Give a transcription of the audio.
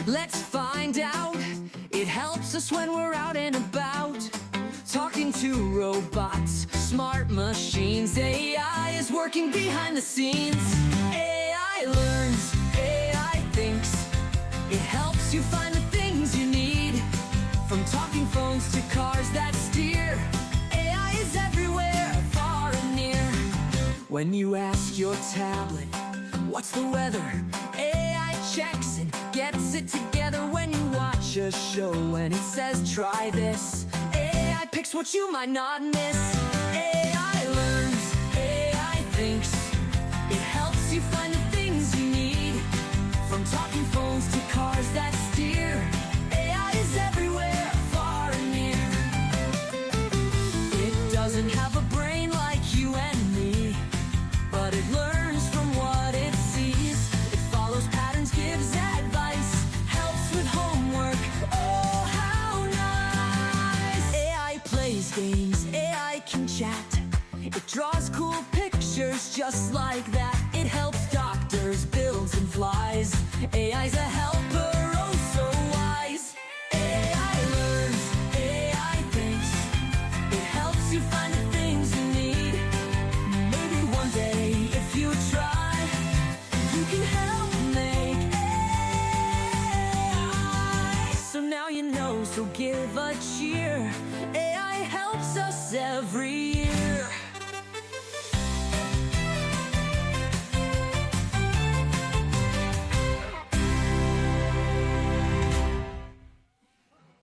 Let's find out. It helps us when we're out and about, talking to robots, smart machines. AI is working behind the scenes. AI learns, AI thinks. It helps you find the things you need, from talking phones to cars that steer. AI is everywhere, far and near. When you ask your tablet, what's the weather? AI checks and gets it together. When you watch a show and it says try this, AI picks what you might not miss. AI learns, AI thinks. It helps you find the things you need, from talking phones to cars that steer. AI is everywhere, far and near. It doesn't have a brain like you and me, but it learns from what it sees. It follows patterns, gives advice, helps with homework. Oh, how nice! AI plays games, AI can chat. It draws cool pictures just like that. It helps doctors, builds and flies. AI's a helper, oh so wise. AI learns, AI thinks. It helps you find the things you need. Maybe one day, if you try, you can help make AI. So now you know, so give a cheer. AI helps us every year.